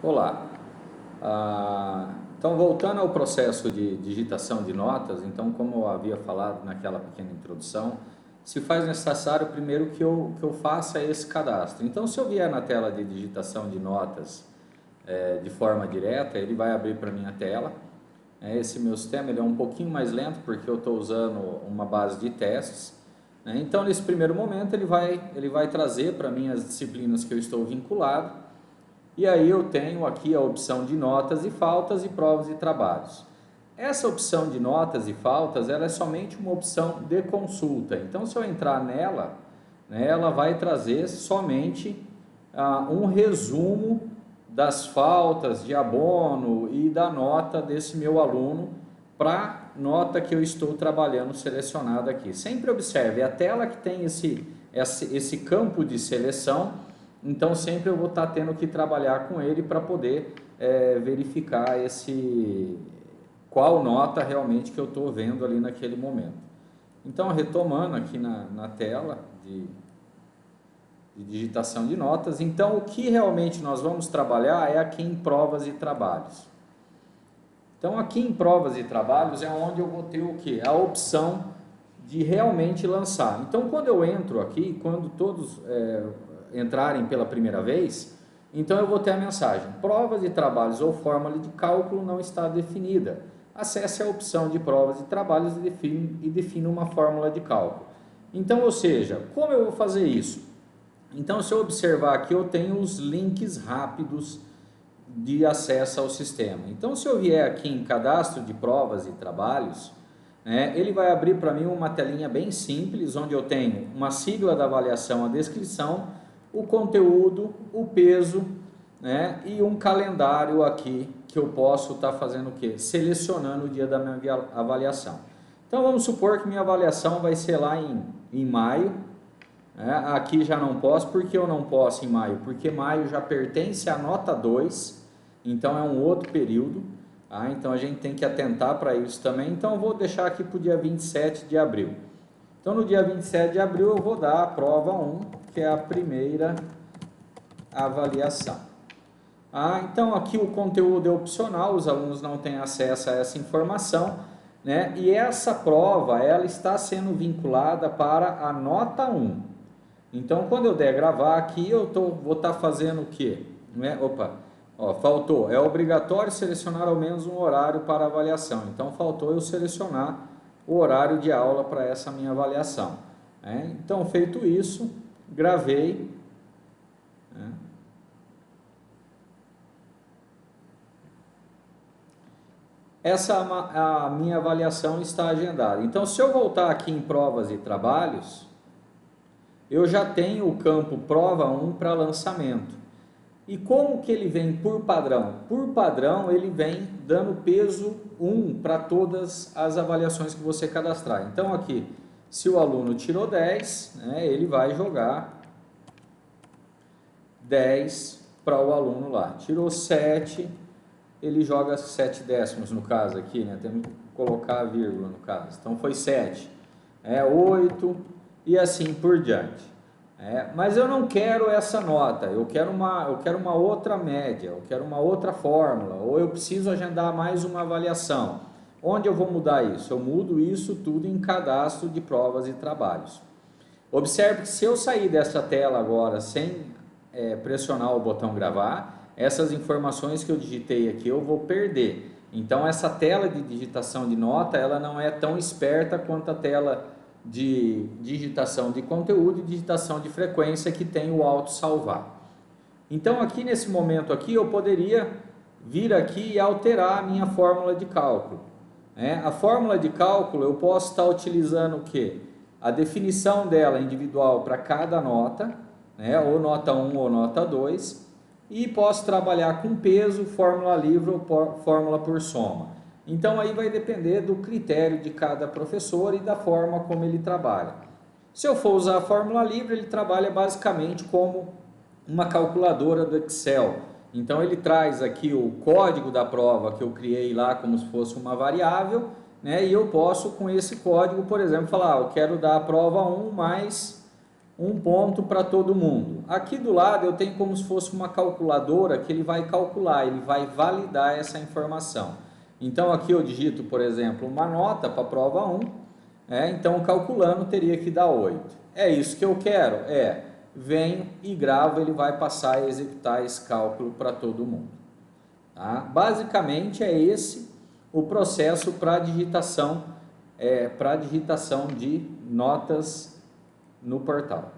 Olá, então voltando ao processo de digitação de notas, então como eu havia falado naquela pequena introdução, se faz necessário primeiro que eu faça esse cadastro. Então se eu vier na tela de digitação de notas de forma direta, ele vai abrir para mim a tela. Esse meu sistema ele é um pouquinho mais lento porque eu estou usando uma base de testes, né? Então nesse primeiro momento ele vai trazer para mim as disciplinas que eu estou vinculado. E aí eu tenho aqui a opção de notas e faltas e provas e trabalhos. Essa opção de notas e faltas, ela é somente uma opção de consulta. Então, se eu entrar nela, né, ela vai trazer somente um resumo das faltas de abono e da nota desse meu aluno para a nota que eu estou trabalhando selecionada aqui. Sempre observe, a tela que tem esse campo de seleção, então sempre eu vou estar tendo que trabalhar com ele para poder verificar qual nota realmente que eu estou vendo ali naquele momento. Então retomando aqui na tela de digitação de notas, então o que realmente nós vamos trabalhar é aqui em provas e trabalhos. Então aqui em provas e trabalhos é onde eu vou ter o que? A opção de realmente lançar. Então quando eu entro aqui, quando todos entrarem pela primeira vez, então eu vou ter a mensagem: provas de trabalhos ou fórmula de cálculo não está definida. Acesse a opção de provas e trabalhos e defina uma fórmula de cálculo. Então, ou seja, como eu vou fazer isso? Então, se eu observar aqui, eu tenho os links rápidos de acesso ao sistema. Então, se eu vier aqui em cadastro de provas e trabalhos, ele vai abrir para mim uma telinha bem simples, onde eu tenho uma sigla da avaliação, a descrição, o conteúdo, o peso, e um calendário aqui que eu posso estar fazendo o quê? Selecionando o dia da minha avaliação. Então vamos supor que minha avaliação vai ser lá em maio, aqui já não posso. Por que eu não posso em maio? Porque maio já pertence à nota 2, então é um outro período, então a gente tem que atentar para isso também. Então eu vou deixar aqui para o dia 27 de abril. Então no dia 27 de abril eu vou dar a prova 1, que é a primeira avaliação. Então aqui o conteúdo é opcional, os alunos não têm acesso a essa informação, e essa prova ela está sendo vinculada para a nota 1. Então quando eu der gravar aqui, vou estar fazendo o quê? Faltou, é obrigatório selecionar ao menos um horário para avaliação. Então faltou eu selecionar o horário de aula para essa minha avaliação. Então feito isso, gravei. Essa a minha avaliação está agendada. Então se eu voltar aqui em provas e trabalhos, eu já tenho o campo prova 1 para lançamento. E como que ele vem por padrão? Por padrão ele vem dando peso 1 para todas as avaliações que você cadastrar. Então aqui, se o aluno tirou 10, ele vai jogar 10 para o aluno lá. Tirou 7, ele joga 7 décimos no caso aqui, temos que colocar a vírgula no caso. Então foi 7, 8 e assim por diante. Mas eu não quero essa nota, eu quero uma outra média, eu quero uma outra fórmula, ou eu preciso agendar mais uma avaliação. Onde eu vou mudar isso? Eu mudo isso tudo em cadastro de provas e trabalhos. Observe que se eu sair dessa tela agora sem pressionar o botão gravar, essas informações que eu digitei aqui eu vou perder. Então essa tela de digitação de nota ela não é tão esperta quanto a tela de digitação de conteúdo e digitação de frequência que tem o auto salvar. Então aqui nesse momento aqui eu poderia vir aqui e alterar a minha fórmula de cálculo. A fórmula de cálculo eu posso estar utilizando o que? A definição dela individual para cada nota, ou nota 1 ou nota 2, e posso trabalhar com peso, fórmula livre ou fórmula por soma. Então aí vai depender do critério de cada professor e da forma como ele trabalha. Se eu for usar a fórmula livre, ele trabalha basicamente como uma calculadora do Excel. Então ele traz aqui o código da prova que eu criei lá como se fosse uma variável, e eu posso com esse código, por exemplo, falar, eu quero dar a prova 1 mais um ponto para todo mundo. Aqui do lado eu tenho como se fosse uma calculadora que ele vai calcular, ele vai validar essa informação. Então aqui eu digito, por exemplo, uma nota para a prova 1, então calculando teria que dar 8. É isso que eu quero? Venho e gravo, ele vai passar a executar esse cálculo para todo mundo. Tá? Basicamente é esse o processo para digitação de notas no portal.